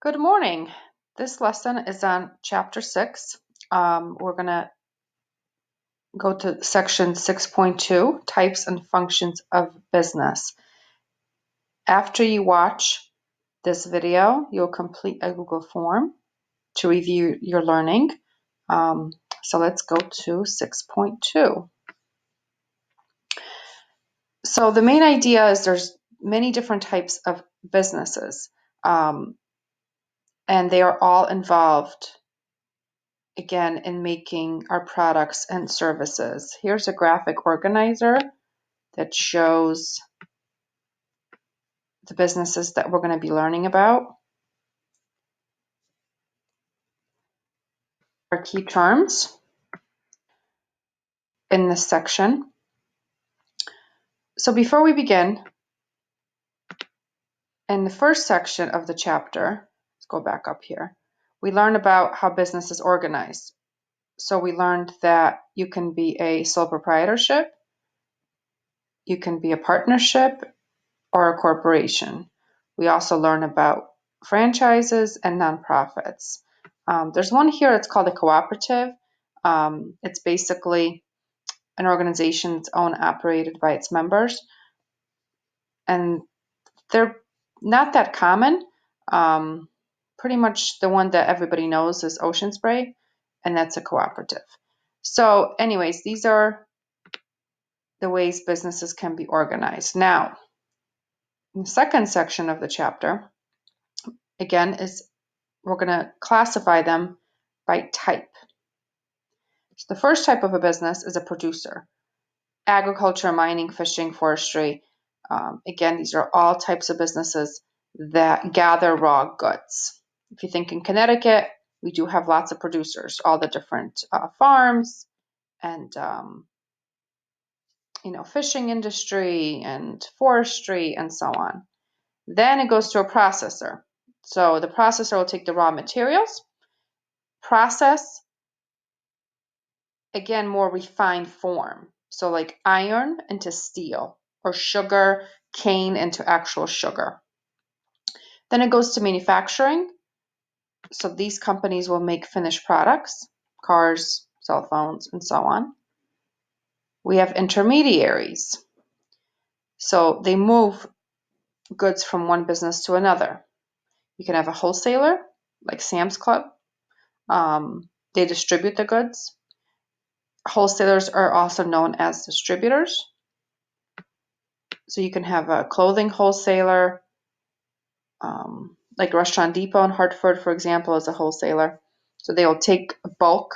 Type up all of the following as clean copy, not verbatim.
Good morning. This lesson is on chapter 6. We're going to go to section 6.2, types and functions of business. After you watch this video, you'll complete a Google form to review your learning. So let's go to 6.2. So the main idea is there's many different types of businesses, and they are all involved again in making our products and services. Here's a graphic organizer that shows the businesses that we're going to be learning about. Our key terms in this section. So before we begin, in the first section of the chapter, let's go back up here, we learn about how business is organized. So we learned that you can be a sole proprietorship, you can be a partnership, or a corporation. We also learn about franchises and nonprofits. There's one here, it's called a cooperative. It's basically an organization that's owned and operated by its members. And they're not that common. Pretty much the one that everybody knows is Ocean Spray, and that's a cooperative. So anyways, these are the ways businesses can be organized. Now, in the second section of the chapter, again, is we're going to classify them by type. So the first type of a business is a producer. Agriculture, mining, fishing, forestry. Again, these are all types of businesses that gather raw goods. If you think in Connecticut, we do have lots of producers, all the different farms and fishing industry and forestry and so on. Then it goes to a processor. So the processor will take the raw materials, process, again, more refined form. So like iron into steel or sugar, cane into actual sugar. Then it goes to manufacturing. So these companies will make finished products, cars, cell phones, and so on. We have intermediaries. So they move goods from one business to another. You can have a wholesaler, like Sam's Club. They distribute the goods. Wholesalers are also known as distributors. So you can have a clothing wholesaler, like Restaurant Depot in Hartford, for example, is a wholesaler. So they will take bulk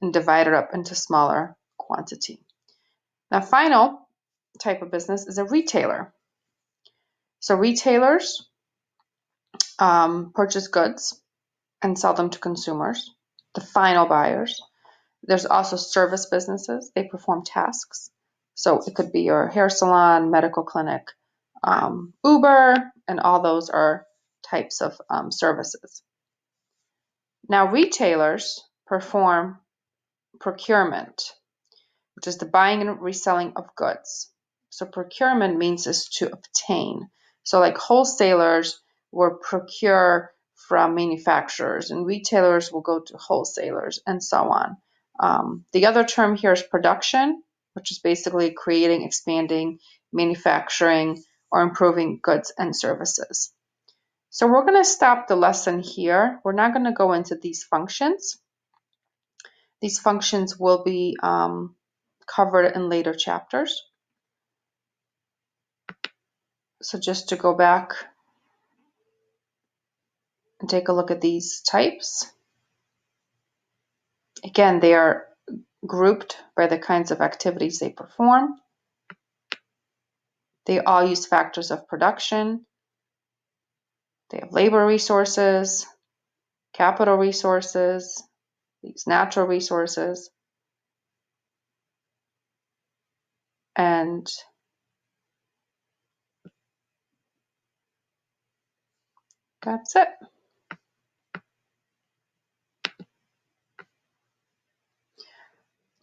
and divide it up into smaller quantity. Now, final type of business is a retailer. So retailers purchase goods and sell them to consumers, the final buyers. There's also service businesses. They perform tasks. So it could be your hair salon, medical clinic, Uber, and all those are types of services. Now, retailers perform procurement, which is the buying and reselling of goods. So procurement means is to obtain. So like wholesalers will procure from manufacturers and retailers will go to wholesalers and so on. The other term here is production, which is basically creating, expanding, manufacturing, or improving goods and services. So we're going to stop the lesson here. We're not going to go into these functions. These functions will be covered in later chapters. So just to go back and take a look at these types. Again, they are grouped by the kinds of activities they perform. They all use factors of production. They have labor resources, capital resources, these natural resources, and that's it.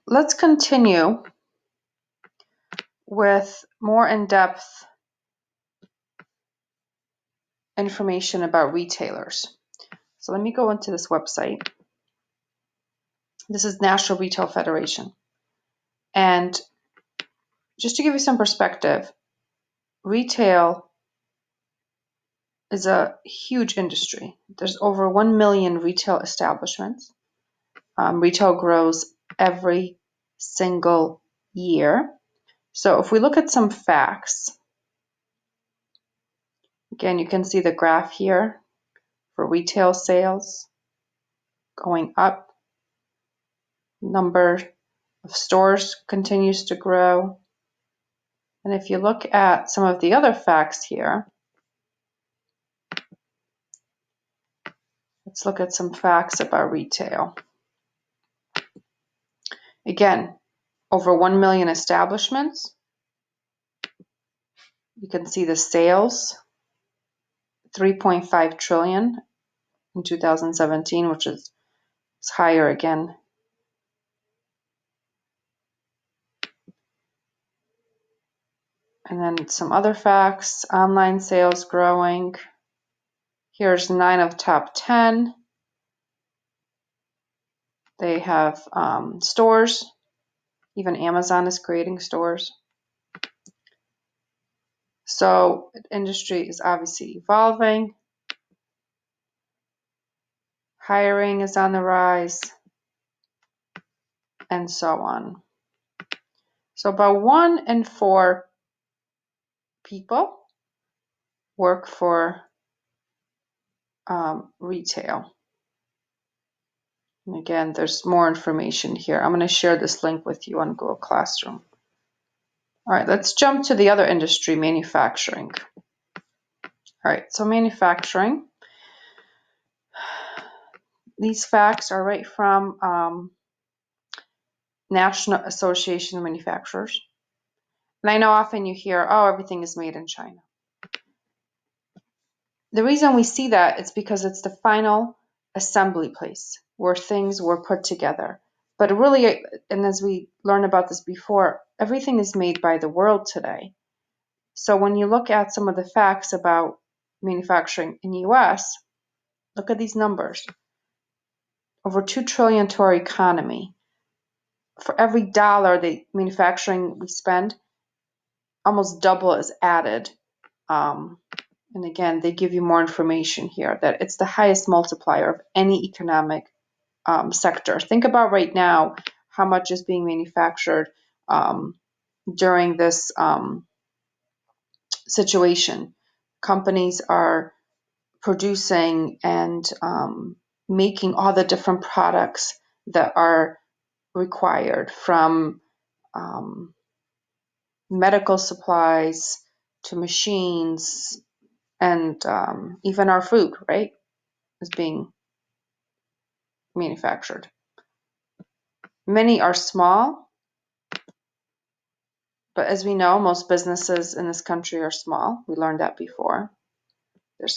Let's continue with more in-depth information about retailers. So let me go into this website. This is National Retail Federation. And just to give you some perspective, retail is a huge industry. There's over 1 million retail establishments. Retail grows every single year. So if we look at some facts, again, you can see the graph here for retail sales going up. Number of stores continues to grow. And if you look at some of the other facts here, let's look at some facts about retail. Again, over 1 million establishments. You can see the sales, 3.5 trillion in 2017, which is higher again. And then some other facts, online sales growing. Here's 9 of top 10. They have stores. Even Amazon is creating stores. So the industry is obviously evolving. Hiring is on the rise, and so on. So about 1 in 4 people work for retail. And again, there's more information here. I'm going to share this link with you on Google Classroom. All right, let's jump to the other industry, manufacturing. All right, so manufacturing. These facts are right from National Association of Manufacturers. And I know often you hear, oh, everything is made in China. The reason we see that is because it's the final assembly place where things were put together. But really, and as we learned about this before, everything is made by the world today. So when you look at some of the facts about manufacturing in the US, look at these numbers. Over $2 trillion to our economy. For every dollar the manufacturing we spend, almost double is added. And again, they give you more information here that it's the highest multiplier of any economic sector. Think about right now how much is being manufactured during this situation. Companies are producing and making all the different products that are required, from medical supplies to machines, and even our food, right, is being manufactured. Many are small, but as we know, most businesses in this country are small. We learned that before. There's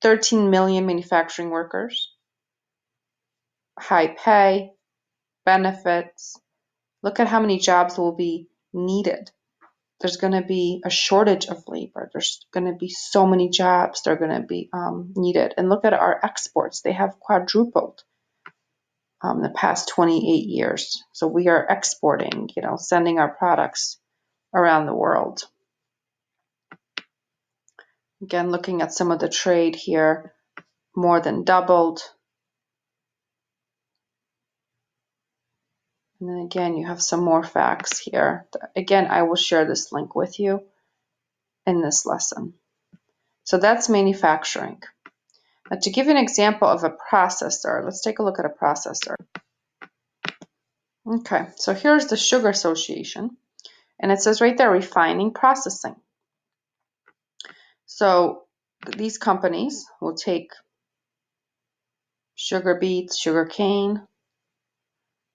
13 million manufacturing workers, high pay, benefits. Look at how many jobs will be needed. There's going to be a shortage of labor. There's going to be so many jobs that are going to be needed. And look at our exports. They have quadrupled the past 28 years. So we are exporting, sending our products around the world. Again, looking at some of the trade here, more than doubled. And then again, you have some more facts here. Again, I will share this link with you in this lesson. So that's manufacturing. Now, to give you an example of a processor, let's take a look at a processor. Okay, so here's the Sugar Association, and it says right there, refining, processing. So these companies will take sugar beets, sugar cane,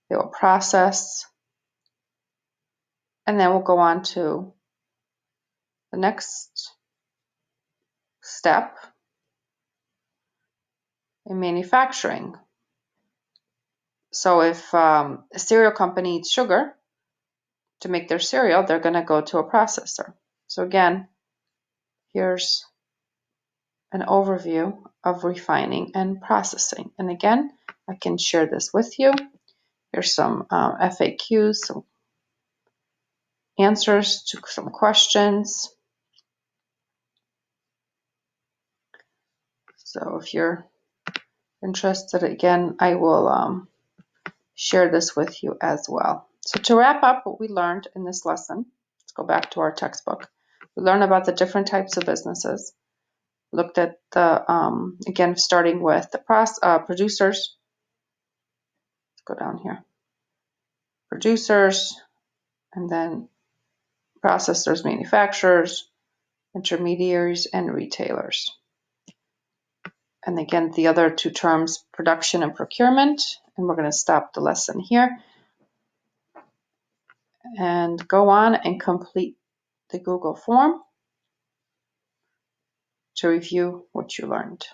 they will process, and then we'll go on to the next step in manufacturing. So if a cereal company needs sugar to make their cereal, they're going to go to a processor. So again, here's an overview of refining and processing. And again, I can share this with you. Here's some FAQs, some answers to some questions. So if you're interested, again, I will share this with you as well. So to wrap up what we learned in this lesson, let's go back to our textbook. We learned about the different types of businesses. Looked at the, again, starting with the producers. Let's go down here. Producers, and then processors, manufacturers, intermediaries, and retailers. And again, the other two terms, production and procurement. And we're going to stop the lesson here and go on and complete the Google form to review what you learned.